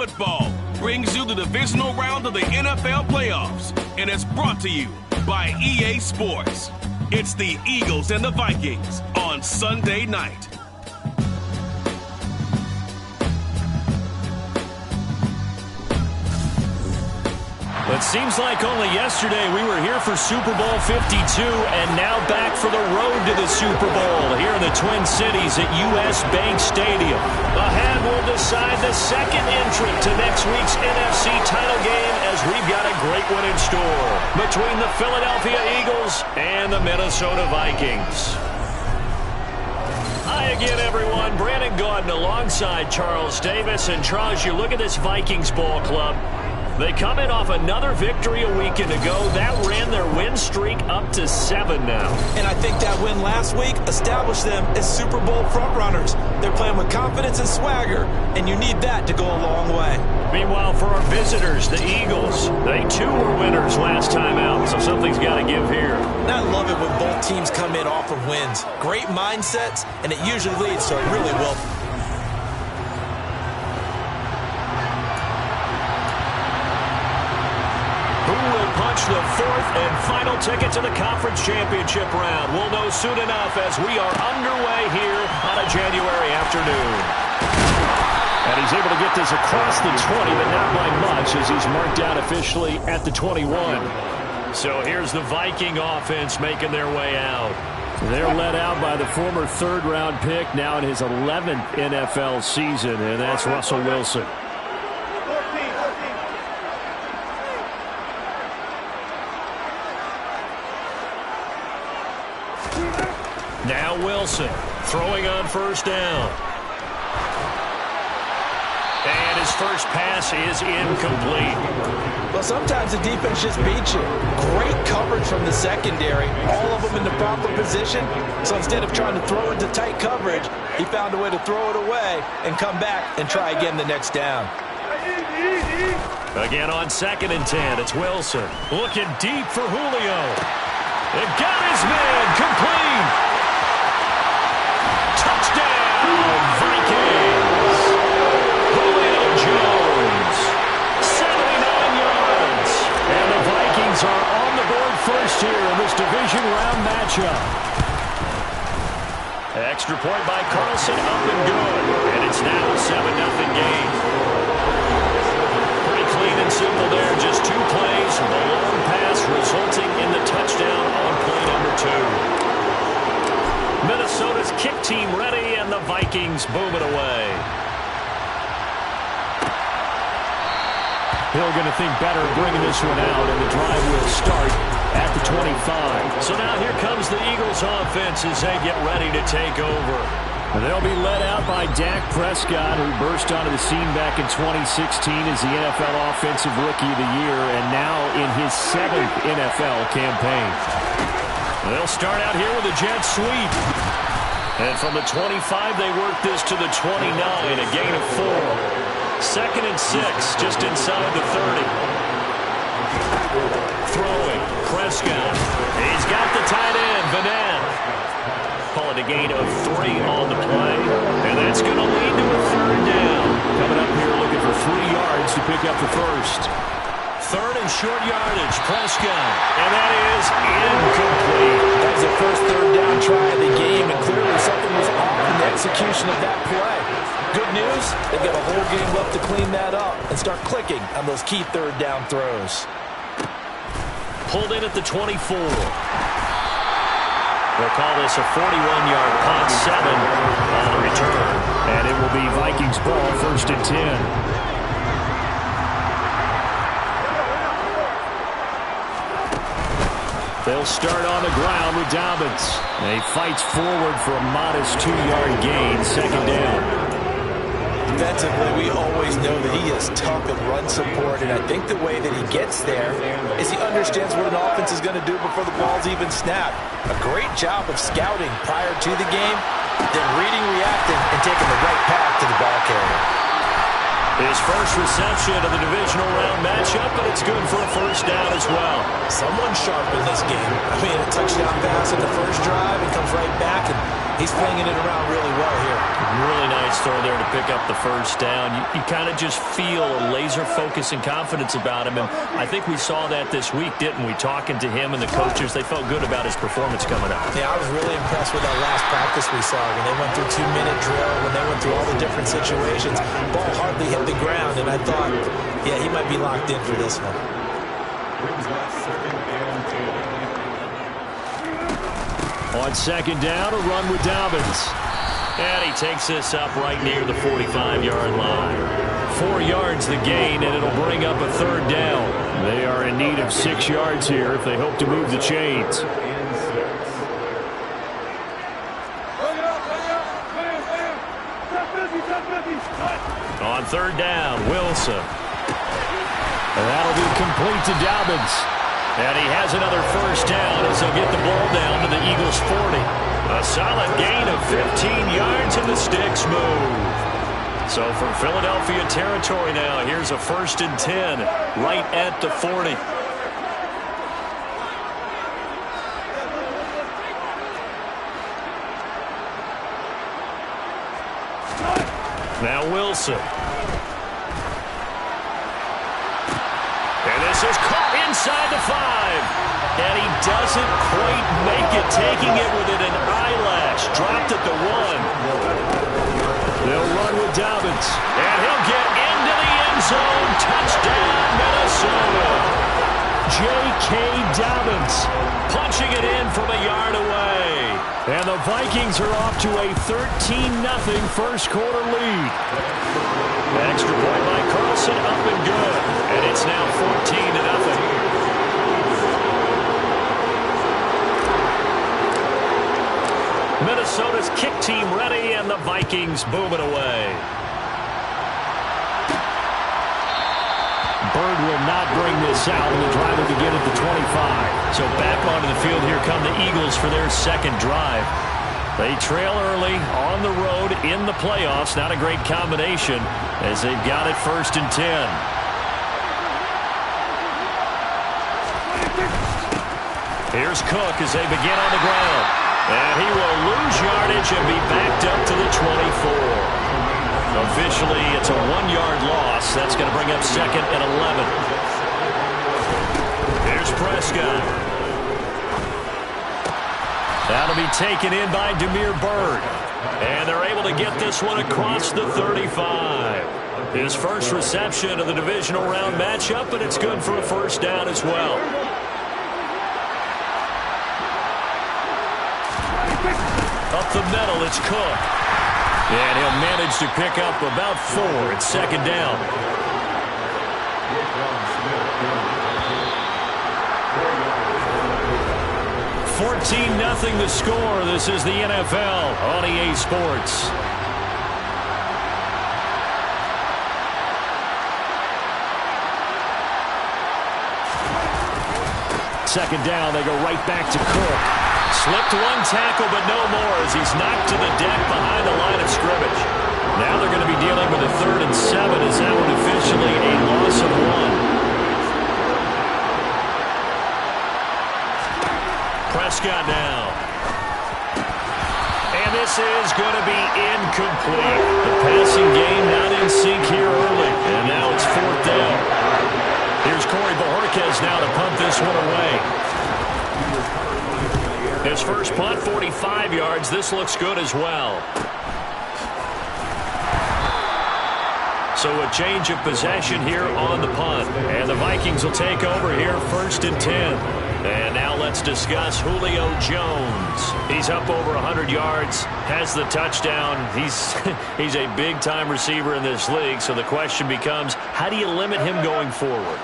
Football brings you the divisional round of the NFL playoffs, and it's brought to you by EA Sports. It's the Eagles and the Vikings on Sunday night. It seems like only yesterday we were here for Super Bowl 52 and now back for the road to the Super Bowl here in the Twin Cities at US Bank Stadium. The hand will decide the second entrant to next week's NFC title game as we've got a great one in store between the Philadelphia Eagles and the Minnesota Vikings. Hi again, everyone. Brandon Gaudin alongside Charles Davis. And Charles, you look at this Vikings ball club. They come in off another victory a weekend ago. That ran their win streak up to 7 now. And I think that win last week established them as Super Bowl frontrunners. They're playing with confidence and swagger, and you need that to go a long way. Meanwhile, for our visitors, the Eagles, they too were winners last time out, so something's got to give here. And I love it when both teams come in off of wins. Great mindsets, and it usually leads to a really well. The fourth and final ticket to the conference championship round. We'll know soon enough as we are underway here on a January afternoon. And he's able to get this across the 20, but not by much as he's marked out officially at the 21. So here's the Viking offense making their way out. They're led out by the former third-round pick, now in his 11th NFL season, and that's Russell Wilson. Now Wilson throwing on first down. And his first pass is incomplete. Well, sometimes the defense just beats you. Great coverage from the secondary. All of them in the proper position. So instead of trying to throw into tight coverage, he found a way to throw it away and come back and try again the next down. Again on 2nd and 10, it's Wilson. Looking deep for Julio. It got his man complete. Touchdown, Vikings! Julio Jones, 79 yards. And the Vikings are on the board first here in this division round matchup. Extra point by Carlson, up and good. And it's now a 7-0 game. Pretty clean and simple there, just 2 plays. The long pass resulting in the touchdown on play number 2. Minnesota's kick team ready, and the Vikings booming away. Hill going to think better of bringing this one out, and the drive will start at the 25. So now here comes the Eagles offense as they get ready to take over. They'll be led out by Dak Prescott, who burst onto the scene back in 2016 as the NFL Offensive Rookie of the Year, and now in his 7th NFL campaign. They'll start out here with a jet sweep. And from the 25, they work this to the 29, a gain of 4. 2nd and 6, just inside the 30. Throwing, Prescott. He's got the tight end, Vanette. Call it a gain of 3 on the play. And that's going to lead to a 3rd down. Coming up here looking for 3 yards to pick up the first. 3rd and short yardage, Prescott. And that is incomplete. That was the first 3rd down try of the game, and clearly something was off in the execution of that play. Good news, they've got a whole game left to clean that up and start clicking on those key 3rd down throws. Pulled in at the 24. They'll call this a 41-yard punt, 7 on the return. And it will be Vikings ball, 1st and 10. They'll start on the ground with Dobbins. He fights forward for a modest 2-yard gain, 2nd down. Defensively, we always know that he is tough in run support, and I think the way that he gets there is he understands what an offense is going to do before the ball's even snapped. A great job of scouting prior to the game, then reading, reacting, and taking the right path to the ball carrier. His first reception of the divisional round matchup, but it's good for a 1st down as well. Someone sharp in this game. I mean, a touchdown pass in the first drive and comes right back and He's flinging it around really well here. Really nice throw there to pick up the first down. You kind of just feel a laser focus and confidence about him, and I think we saw that this week, didn't we? Talking to him and the coaches, they felt good about his performance coming up. Yeah, I was really impressed with that last practice we saw when they went through 2-minute drill, when they went through all the different situations. Ball hardly hit the ground, and I thought, yeah, he might be locked in for this one. On second down, a run with Dobbins. And he takes this up right near the 45-yard line. 4 yards the gain, and it'll bring up a third down. They are in need of 6 yards here if they hope to move the chains. On third down, Wilson. And that'll be complete to Dobbins. And he has another first down as he'll get the ball down to the Eagles' 40. A solid gain of 15 yards and the sticks move. So from Philadelphia territory now, here's a 1st and 10 right at the 40. Now Wilson. And this is caught inside the 5. And he doesn't quite make it, taking it within an eyelash. Dropped at the 1. They'll run with Dobbins. And he'll get into the end zone. Touchdown, Minnesota. J.K. Dobbins punching it in from a yard away. And the Vikings are off to a 13-0 first quarter lead. Extra point by Carlson, up and good. And it's now 14-0. Minnesota's kick team ready, and the Vikings boom it away. Bird will not bring this out, and the drive will begin at the 25. So back onto the field, here come the Eagles for their second drive. They trail early on the road in the playoffs. Not a great combination as they've got it 1st and 10. Here's Cook as they begin on the ground. And he will lose yardage and be backed up to the 24. Officially, it's a 1-yard loss. That's going to bring up 2nd and 11. Here's Prescott. That'll be taken in by Damiere Byrd. And they're able to get this one across the 35. His first reception of the divisional round matchup, and it's good for a first down as well. Up the middle, it's Cook. And he'll manage to pick up about 4. It's 2nd down. $14-0 the score. This is the NFL on EA Sports. Second down, they go right back to Cook. Slipped one tackle, but no more as he's knocked to the deck behind the line of scrimmage. Now they're going to be dealing with a 3rd and 7 as that one officially a loss of 1. Prescott now. And this is going to be incomplete. The passing game not in sync here early. And now it's 4th down. Here's Corey Bojorquez now to punt this one away. His first punt, 45 yards. This looks good as well. So a change of possession here on the punt. And the Vikings will take over here 1st and 10. And now let's discuss Julio Jones. He's up over 100 yards, has the touchdown. He's a big-time receiver in this league. So the question becomes, how do you limit him going forward?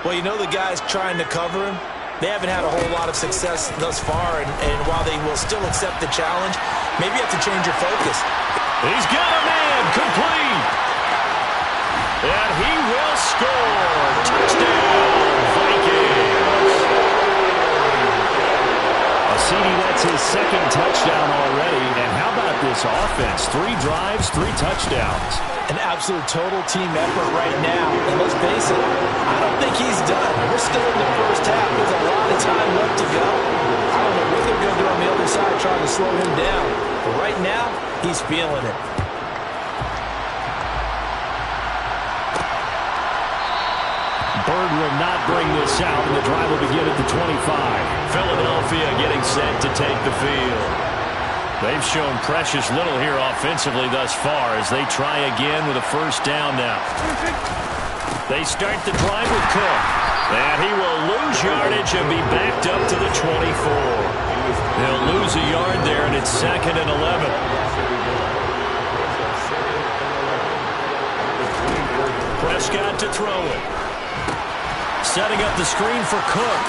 Well, you know the guys trying to cover him. They haven't had a whole lot of success thus far, and while they will still accept the challenge, maybe you have to change your focus. He's got a man, complete. And he will score. Touchdown, Vikings. CeeDee, that's his 2nd touchdown already. And how about this offense? 3 drives, 3 touchdowns. An absolute total team effort right now. And let's face it, I don't think he's done. We're still in the first half. There's a lot of time left to go. I don't know what they're going to do on the other side trying to slow him down. But right now, he's feeling it. Bird will not bring this out, and the drive will begin at the 25. Philadelphia getting set to take the field. They've shown precious little here offensively thus far as they try again with a first down now. They start the drive with Cook. And he will lose yardage and be backed up to the 24. They'll lose a yard there, and it's 2nd and 11. Prescott to throw it. Setting up the screen for Cook.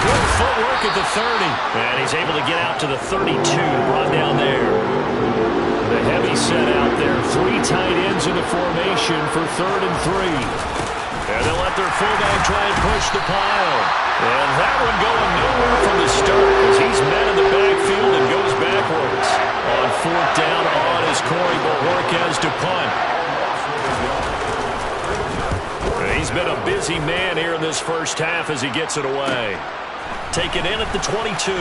Good footwork at the 30. And he's able to get out to the 32. Brought down there. The heavy set out there. 3 tight ends in the formation for 3rd and 3. And they'll let their fullback try and push the pile. And that one going nowhere from the start as he's met in the backfield and goes backwards. On 4th down on is Corey Bojorquez to punt. He's been a busy man here in this first half as he gets it away. Taken in at the 22.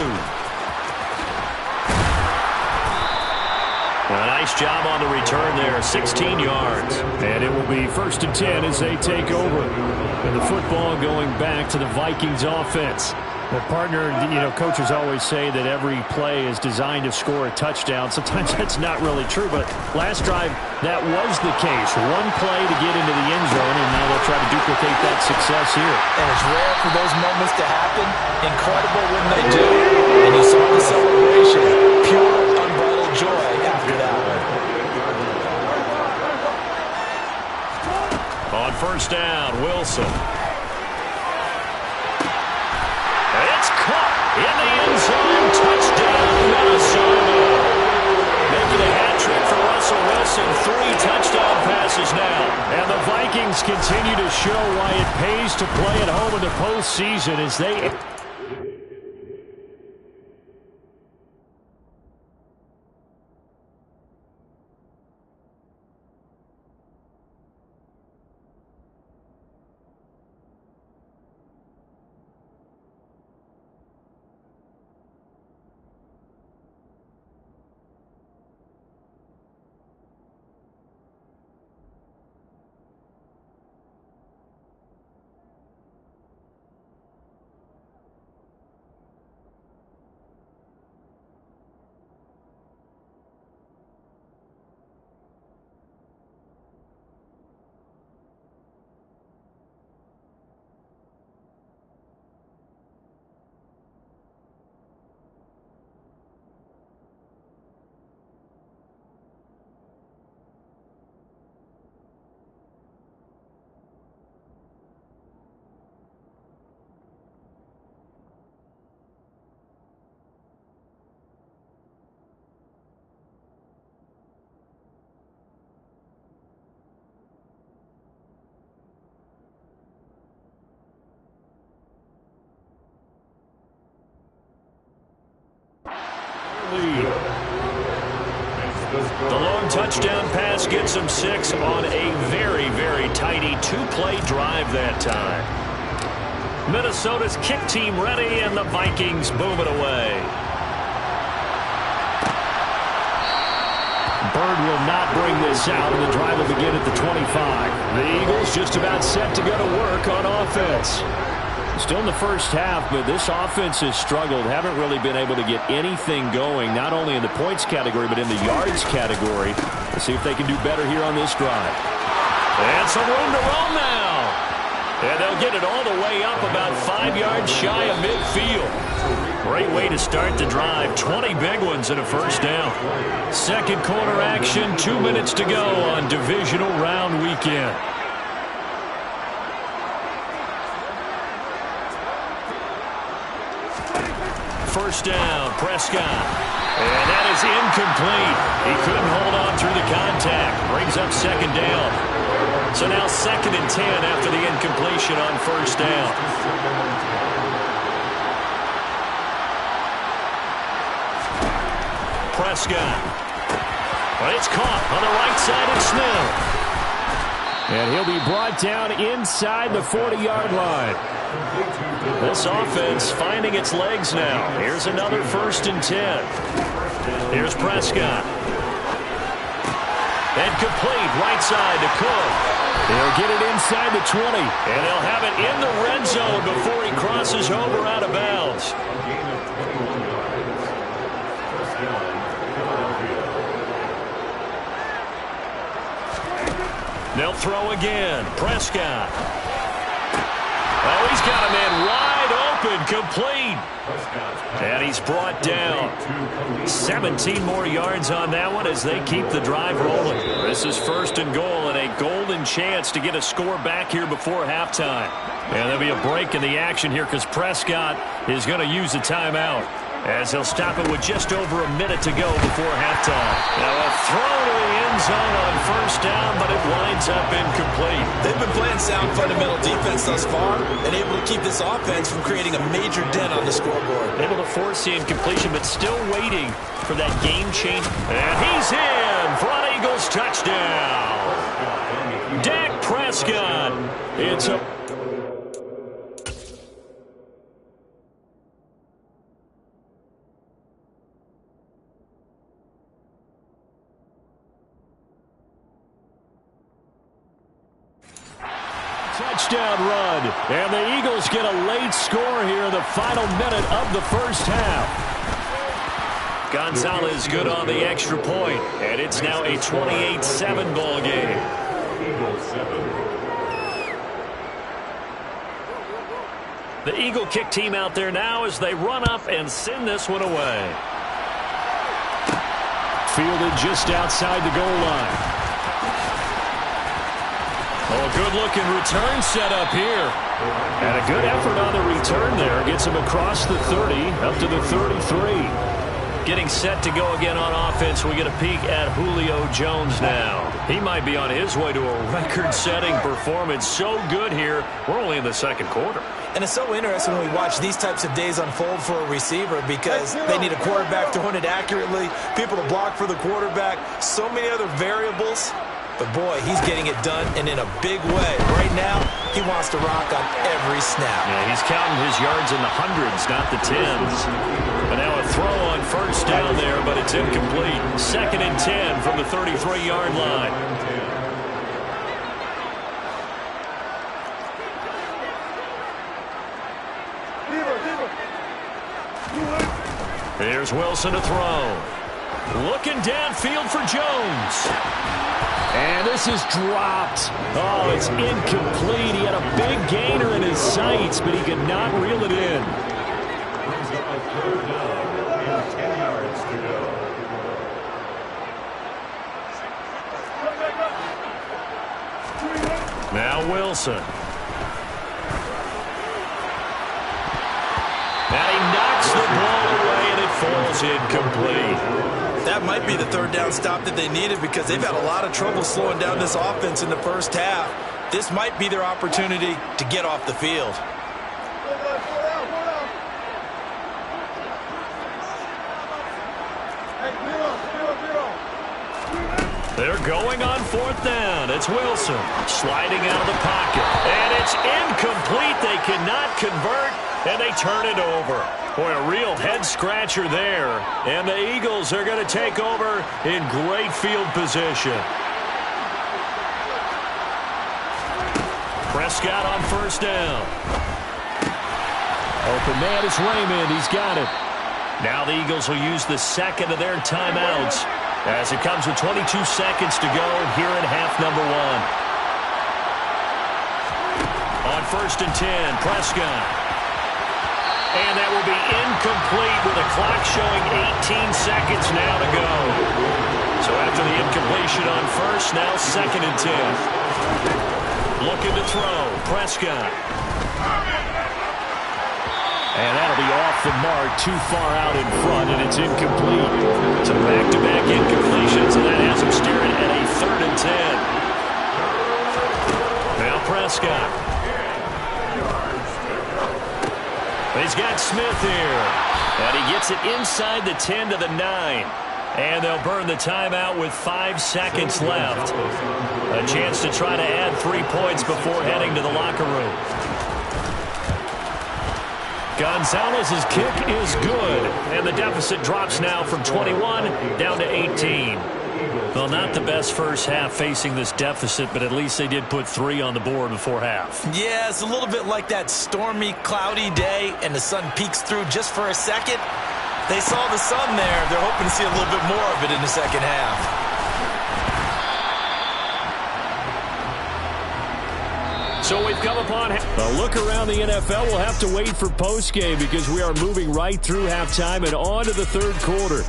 A nice job on the return there, 16 yards. And it will be 1st and 10 as they take over. And the football going back to the Vikings offense. The partner, coaches always say that every play is designed to score a touchdown. Sometimes that's not really true, but last drive, that was the case. One play to get into the end zone, and now they'll try to duplicate that success here. And it's rare for those moments to happen. Incredible when they do. And you saw the celebration. Pure, unbridled joy after that one. On 1st down, Wilson. It's caught in the end zone. Touchdown, Minnesota. Making a hat trick for Russell Wilson. 3 touchdown passes now. And the Vikings continue to show why it pays to play at home in the postseason as they... The long touchdown pass gets him 6 on a very, very tidy 2-play drive that time. Minnesota's kick team ready, and the Vikings boom it away. Bird will not bring this out, and the drive will begin at the 25. The Eagles just about set to go to work on offense. Still in the first half, but this offense has struggled. Haven't really been able to get anything going, not only in the points category, but in the yards category. Let's see if they can do better here on this drive. And some room to roam now. And they'll get it all the way up about 5 yards shy of midfield. Great way to start the drive. 20 big ones in a first down. Second quarter action, 2 minutes to go on divisional round weekend. First down, Prescott. And that is incomplete. He couldn't hold on through the contact. Brings up 2nd down. So now 2nd and 10 after the incompletion on first down. Prescott. But it's caught on the right side of Smith. And he'll be brought down inside the 40-yard line. This offense finding its legs now. Here's another 1st and 10. Here's Prescott. And complete right side to Cook. He'll get it inside the 20. And he'll have it in the red zone before he crosses over out of bounds. They'll throw again. Prescott. Oh, he's got a man wide open, complete. And he's brought down. 17 more yards on that one as they keep the drive rolling. This is 1st and goal and a golden chance to get a score back here before halftime. And there'll be a break in the action here because Prescott is going to use a timeout, as he'll stop it with just over a minute to go before halftime. Now a throw to the end zone on 1st down, but it winds up incomplete. They've been playing sound fundamental defense thus far and able to keep this offense from creating a major dent on the scoreboard. Able to force the incompletion, but still waiting for that game change. And he's in for an Eagles touchdown. Dak Prescott. It's a... touchdown run, and the Eagles get a late score here in the final minute of the 1st half. Gonzalez good on the extra point, and it's now a 28-7 ball game. The Eagle kick team out there now as they run up and send this one away. Fielded just outside the goal line. Oh, good-looking return set up here. And a good effort on the return there. Gets him across the 30, up to the 33. Getting set to go again on offense. We get a peek at Julio Jones now. He might be on his way to a record-setting performance. So good here. We're only in the 2nd quarter. And it's so interesting when we watch these types of days unfold for a receiver because they need a quarterback throwing it accurately, people to block for the quarterback, so many other variables. But, boy, he's getting it done, and in a big way. Right now, he wants to rock on every snap. Yeah, he's counting his yards in the hundreds, not the tens. But now a throw on 1st down there, but it's incomplete. 2nd and 10 from the 33-yard line. Here's Wilson to throw. Looking downfield for Jones. And this is dropped. Oh, it's incomplete. He had a big gainer in his sights, but he could not reel it in. Now Wilson. And he knocks the ball away, and it falls incomplete. That might be the 3rd down stop that they needed because they've had a lot of trouble slowing down this offense in the 1st half. This might be their opportunity to get off the field. They're going on 4th down. It's Wilson sliding out of the pocket. And it's incomplete. They cannot convert, and they turn it over. Boy, a real head-scratcher there. And the Eagles are going to take over in great field position. Prescott on 1st down. Open man is Raymond. He's got it. Now the Eagles will use the 2nd of their timeouts as it comes with 22 seconds to go here in half number 1. On 1st and 10, Prescott. And that will be incomplete with a clock showing 18 seconds now to go. So after the incompletion on 1st, now 2nd and 10. Looking to throw, Prescott. And that'll be off the mark, too far out in front, and it's incomplete. So back-to-back incompletions, and that has him staring at a 3rd and 10. Now Prescott. He's got Smith here. And he gets it inside the 10 to the 9. And they'll burn the timeout with 5 seconds left. A chance to try to add 3 points before heading to the locker room. Gonzalez's kick is good, and the deficit drops now from 21 down to 18. Well, not the best first half facing this deficit, but at least they did put 3 on the board before half. Yeah, it's a little bit like that stormy, cloudy day, and the sun peeks through just for a second. They saw the sun there. They're hoping to see a little bit more of it in the second half. So we've come upon a look around the NFL. We'll have to wait for postgame because we are moving right through halftime and on to the third quarter.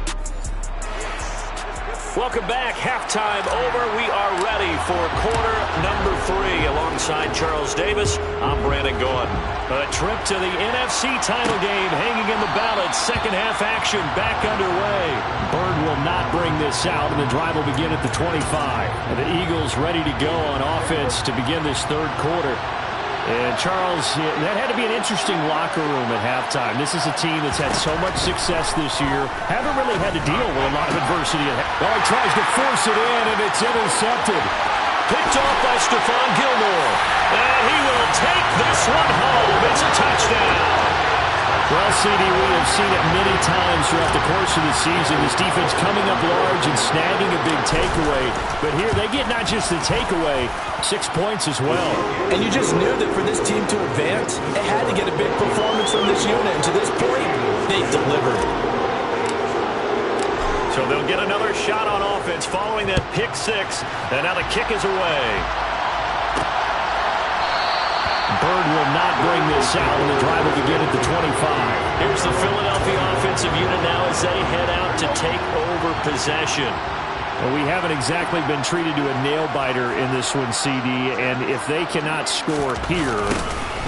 Welcome back. Halftime over. We are ready for quarter number 3. Alongside Charles Davis, I'm Brandon Gaudin. A trip to the NFC title game hanging in the balance. Second half action back underway. Bird will not bring this out, and the drive will begin at the 25. And the Eagles ready to go on offense to begin this third quarter. And Charles, that had to be an interesting locker room at halftime. This is a team that's had so much success this year. Haven't really had to deal with a lot of adversity. Well, he tries to force it in, and it's intercepted. Picked off by Stephon Gilmore. And he will take this one home. It's a touchdown. Well, CD, we have seen it many times throughout the course of the season. This defense coming up large and snagging a big takeaway. But here they get not just the takeaway, 6 points as well. And you just knew that for this team to advance, it had to get a big performance from this unit. And to this point, they delivered. So they'll get another shot on offense following that pick 6. And now the kick is away. Bird will not bring this out, and the drive will begin at the 25. Here's the Philadelphia offensive unit now as they head out to take over possession. Well, we haven't exactly been treated to a nail-biter in this one, CD, and if they cannot score here,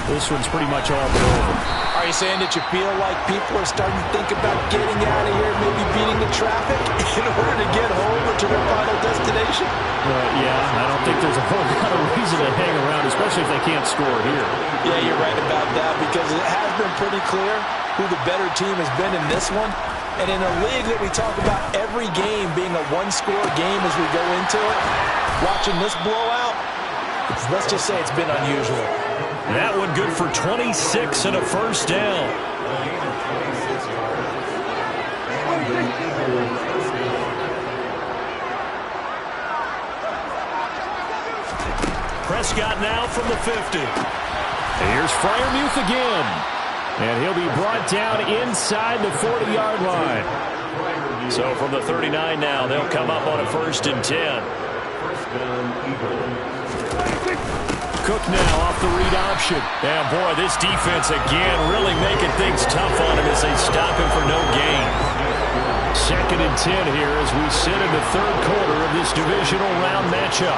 this one's pretty much all but over. Are you saying that you feel like people are starting to think about getting out of here, maybe beating the traffic in order to get home or to their final destination? Yeah, I don't think there's a whole lot of reason to hang around, especially if they can't score here. Yeah, you're right about that because it has been pretty clear who the better team has been in this one. And in a league that we talk about every game being a one-score game as we go into it, watching this blowout, let's just say it's been unusual. That one good for 26 and a first down. Prescott now from the 50. Here's Freiermuth again. And he'll be brought down inside the 40-yard line. So from the 39 now, they'll come up on a 1st and 10. Cook now off the read option. And boy, this defense again really making things tough on him as they stop him for no gain. 2nd and 10 here as we sit in the third quarter of this divisional round matchup.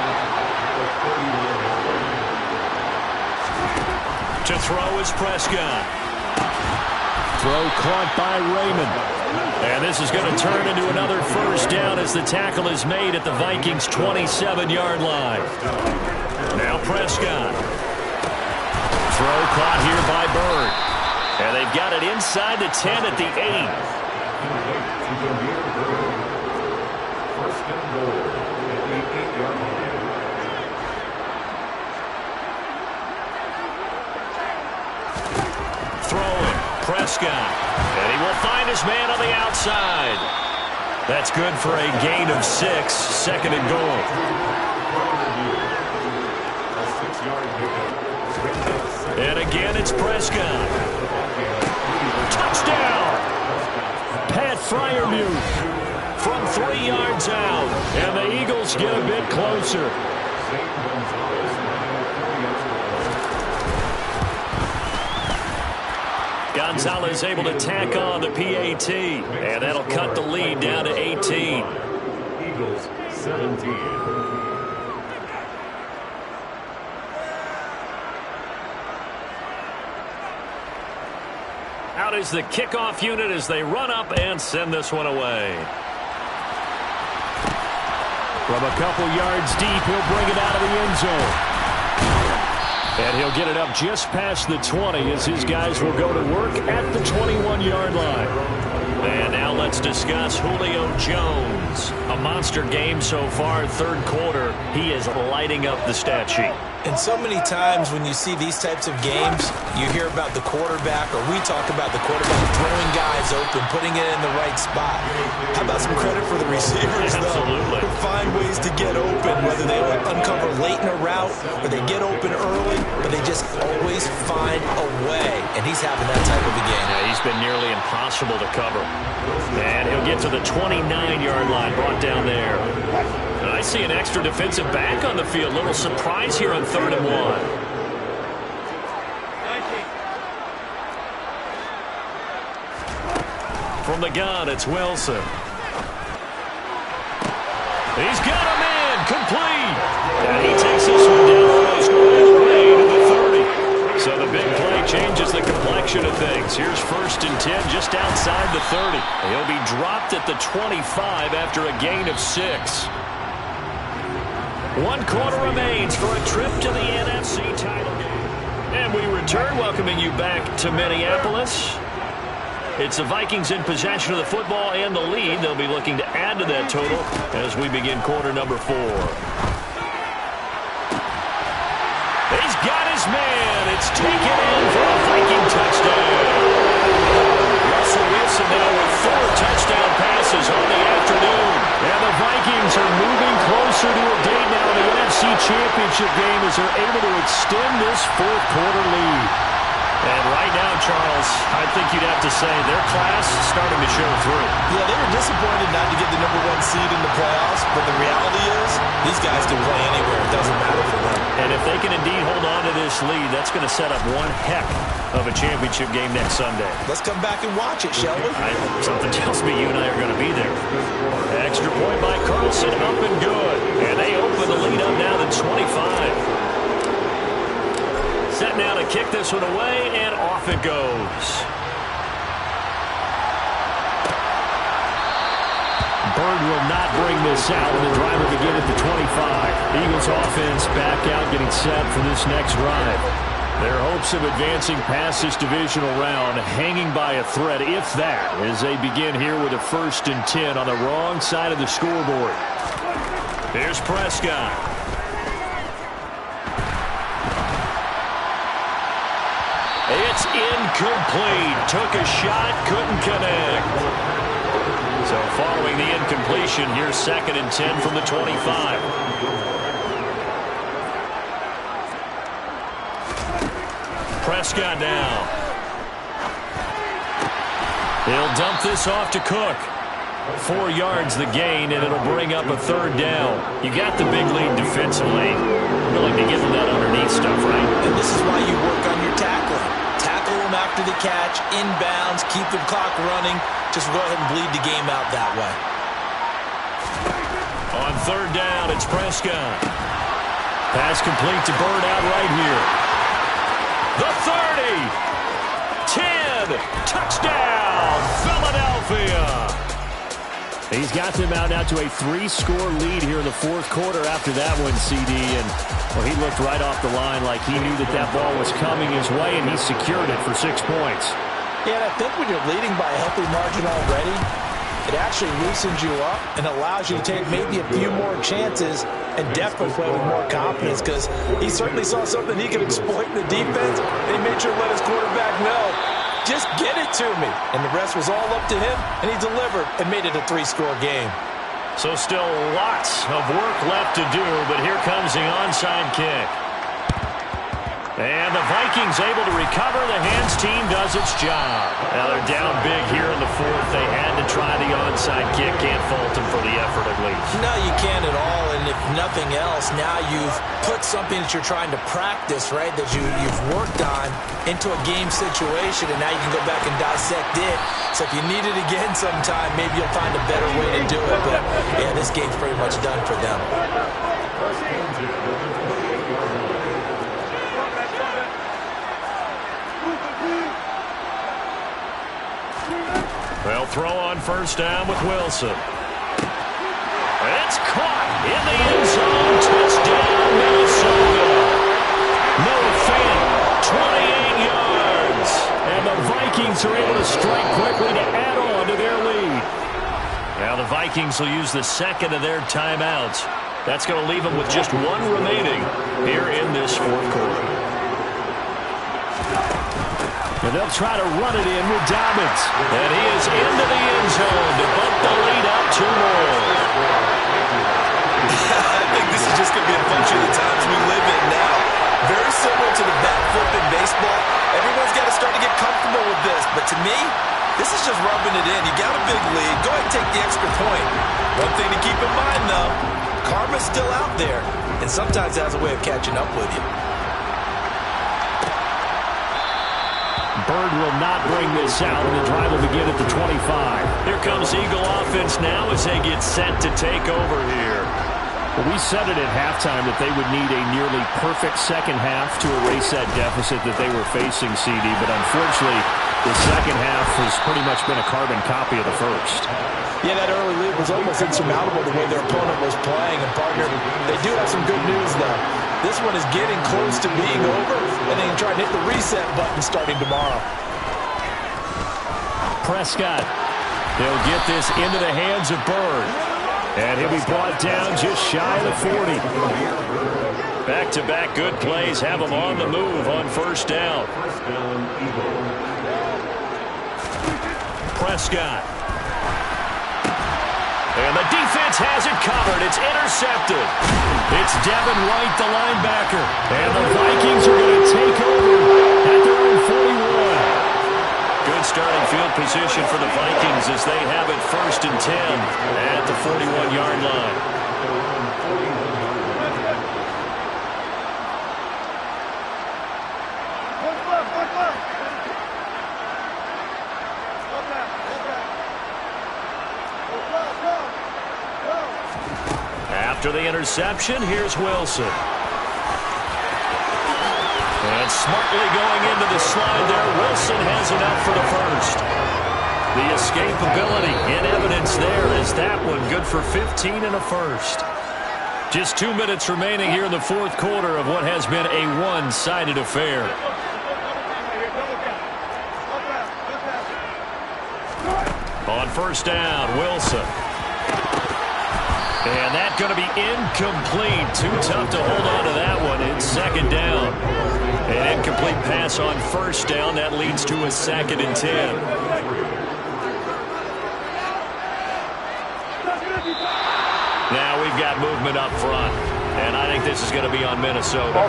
To throw is Prescott. Throw caught by Raymond. And this is going to turn into another first down as the tackle is made at the Vikings' 27-yard line. Now Prescott. Throw caught here by Bird. And they've got it inside the 10 at the 8. Throwing, Prescott. And he will find his man on the outside. That's good for a gain of 6, 2nd and goal. And again, it's Prescott. Touchdown! Pat Freiermuth from 3 yards out. And the Eagles get a bit closer. Gonzalez able to tack on the PAT. And that'll cut the lead down to 18. Eagles 17. Out is the kickoff unit as they run up and send this one away. From a couple yards deep, he'll bring it out of the end zone. And he'll get it up just past the 20 as his guys will go to work at the 21-yard line. And now let's discuss Julio Jones. A monster game so far, third quarter. He is lighting up the stat sheet. And so many times when you see these types of games, you hear about the quarterback, or we talk about the quarterback throwing guys open, putting it in the right spot. How about some credit for the receivers, Absolutely. though, who find ways to get open, whether they uncover late in a route or they get open early, but they just always find a way. And he's having that type of a game. Yeah, he's been nearly impossible to cover. And he'll get to the 29-yard line, brought down there. And I see an extra defensive back on the field. Little surprise here on 3rd and 1. From the gun, it's Wilson. He's got him in, complete. And he takes this one down almost all the way to the 30. So the big play changes the complexion of things. Here's 1st and 10 just outside the 30. He'll be dropped at the 25 after a gain of 6. 1 quarter remains for a trip to the NFC title game. And we return, welcoming you back to Minneapolis. It's the Vikings in possession of the football and the lead. They'll be looking to add to that total as we begin quarter number 4. He's got his man. It's taken in for a Viking touchdown. Russell Wilson now with 4 touchdown passes on the afternoon. And the Vikings are moving closer to a date now in the NFC Championship game as they're able to extend this 4th quarter lead. And right now, Charles, I think you'd have to say their class is starting to show through. Yeah, they were disappointed not to get the number 1 seed in the playoffs, but the reality is these guys can play anywhere. It doesn't matter for them. And if they can indeed hold on to this lead, that's going to set up one heck of a championship game next Sunday. Let's come back and watch it, shall we? Something tells me you and I are going to be there. Extra point by Carlson, up and good. And they open the lead up now to 25. Set now to kick this one away, and off it goes. Bird will not bring this out, and the drive will begin at the 25. Eagles offense back out, getting set for this next drive. Their hopes of advancing past this divisional round hanging by a thread, if that, as they begin here with a 1st and 10 on the wrong side of the scoreboard. Here's Prescott. It's incomplete. Took a shot, couldn't connect. So following the incompletion, here's 2nd and 10 from the 25. Prescott now. He'll dump this off to Cook. 4 yards the gain, and it'll bring up a 3rd down. You got the big lead defensively. Willing to give them that underneath stuff, right? And this is why you work on your tackling. Tackle them after the catch, inbounds, keep the clock running. Just go ahead and bleed the game out that way. On 3rd down, it's Prescott. Pass complete to Bird out right here. The 30. 10. Touchdown, Philadelphia. He's got them out now to a 3-score lead here in the 4th quarter after that one, CD. And well, he looked right off the line like he knew that that ball was coming his way, and he secured it for 6 points. Yeah, and I think when you're leading by a healthy margin already, it actually loosens you up and allows you to take maybe a few more chances and definitely play with more confidence, because he certainly saw something he could exploit in the defense, and he made sure to let his quarterback know, just get it to me. And the rest was all up to him, and he delivered and made it a 3-score game. So still lots of work left to do, but here comes the onside kick. And the Vikings able to recover. The hands team does its job. Now they're down big here in the 4th. They had to try the onside kick. Can't fault them for the effort at least. No, you can't at all. And if nothing else, now you've put something that you're trying to practice, right, that you've worked on into a game situation, and now you can go back and dissect it. So if you need it again sometime, maybe you'll find a better way to do it. But, yeah, this game's pretty much done for them. They'll throw on 1st down with Wilson. It's caught in the end zone. Touchdown, Minnesota. No Vikings are able to strike quickly to add on to their lead. Now the Vikings will use the second of their timeouts. That's going to leave them with just one remaining here in this fourth quarter. And they'll try to run it in with Dobbins. And he is into the end zone to bump the lead up 2 more. I think this is just going to be a function of the times we live in now. Very similar to the bat flip in baseball. Everyone's got to start to get comfortable with this. But to me, this is just rubbing it in. You got a big lead. Go ahead and take the extra point. One thing to keep in mind, though, karma's still out there. And sometimes it has a way of catching up with you. Bird will not bring this out, and the drive will begin at the 25. Here comes Eagle offense now as they get set to take over here. Well, we said it at halftime that they would need a nearly perfect second half to erase that deficit that they were facing, CD, but unfortunately, the second half has pretty much been a carbon copy of the first. Yeah, that early lead was almost insurmountable the way their opponent was playing. And, partner, they do have some good news, though. This one is getting close to being over, and they can try and hit the reset button starting tomorrow. Prescott. They'll get this into the hands of Bird. And he'll be brought down just shy of the 40. Back-to-back good plays have him on the move on first down. Prescott. And the defense has it covered. It's intercepted. It's Devin White, the linebacker. And the Vikings are going to take over at their own 41. Good starting field position for the Vikings as they have it 1st and 10 at the 41-yard line. After the interception, here's Wilson. And smartly going into the slide there, Wilson has it out for the first. The escapability in evidence there is that one good for 15 and a first. Just 2 minutes remaining here in the fourth quarter of what has been a one-sided affair. On first down, Wilson. And that's going to be incomplete. Too tough to hold on to that one. It's second down. An incomplete pass on first down. That leads to a 2nd and 10. Now we've got movement up front. And I think this is going to be on Minnesota.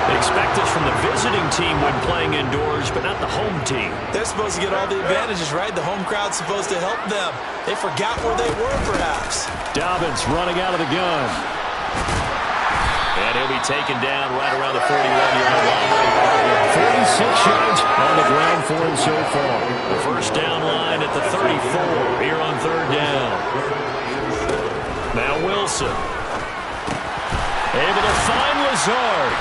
Expect this from the visiting team when playing indoors, but not the home team. They're supposed to get all the advantages, right? The home crowd's supposed to help them. They forgot where they were, perhaps. Dobbins running out of the gun. And he'll be taken down right around the 41-yard line. 46 yards on the ground for him so far. The first down line at the 34 here on third down. Now Wilson. Able to find Lazard.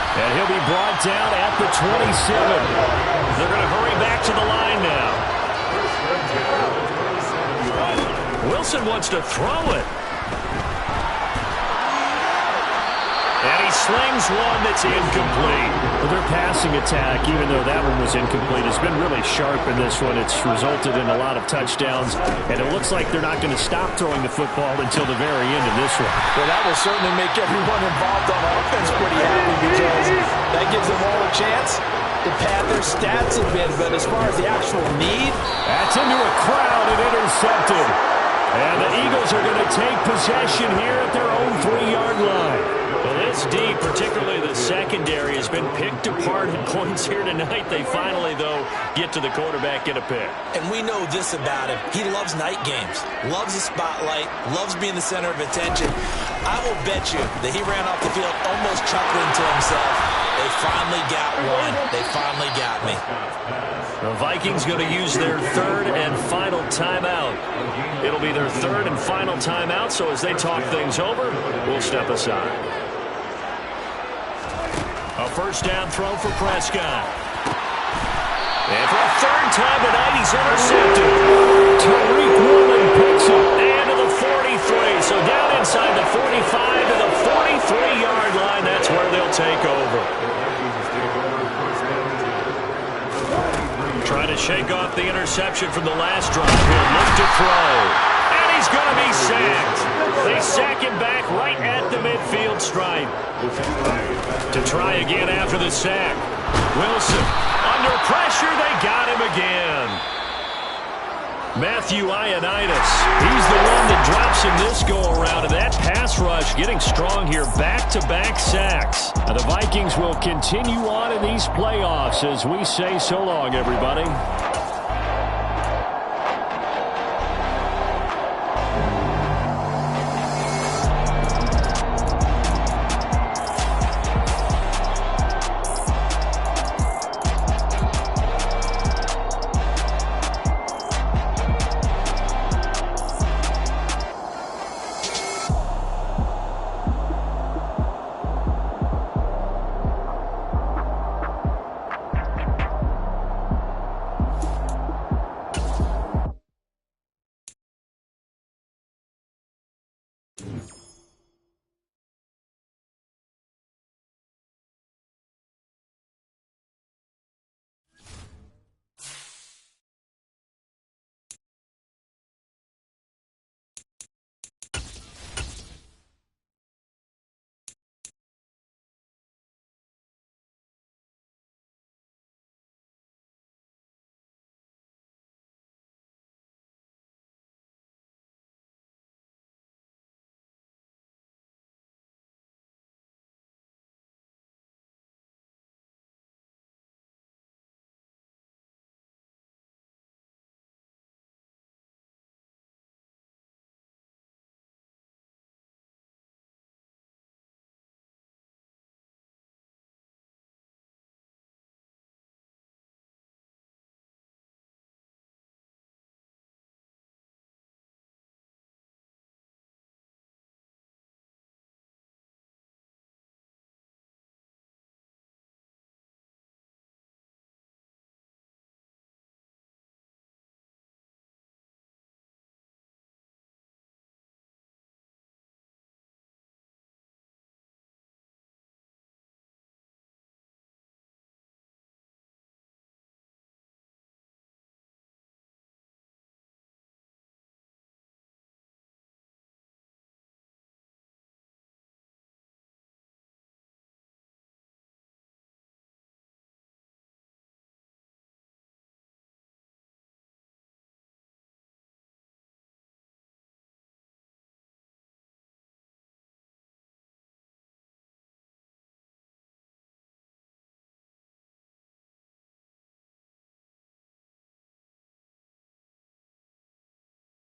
And he'll be brought down at the 27. They're going to hurry back to the line now. Wilson wants to throw it. And he slings one that's incomplete. Well, their passing attack, even though that one was incomplete, has been really sharp in this one. It's resulted in a lot of touchdowns, and it looks like they're not going to stop throwing the football until the very end of this one. Well, that will certainly make everyone involved on offense pretty happy because that gives them all a chance to pad their stats a bit. But as far as the actual need, that's into a crowd and intercepted. And the Eagles are going to take possession here at their own 3-yard line. Well, this D, particularly the secondary, has been picked apart at points here tonight. They finally, though, get to the quarterback, get a pick. And we know this about him. He loves night games, loves the spotlight, loves being the center of attention. I will bet you that he ran off the field almost chuckling to himself. They finally got one. They finally got me. The Vikings going to use their third and final timeout. It'll be their third and final timeout, so as they talk things over, we'll step aside. A first down throw for Prescott. And for a third time tonight, he's intercepted. Tariq Woolen picks it. And to the 43. So down inside the 45 to the 43-yard line. That's where they'll take over. to shake off the interception from the last drive. He'll look to throw. And he's going to be sacked. They sack him back right at the midfield stripe. To try again after the sack. Wilson under pressure. They got him again. Matthew Ioannidis, he's the one that drops him this go-around, and that pass rush getting strong here, back-to-back sacks. Now the Vikings will continue on in these playoffs as we say so long, everybody.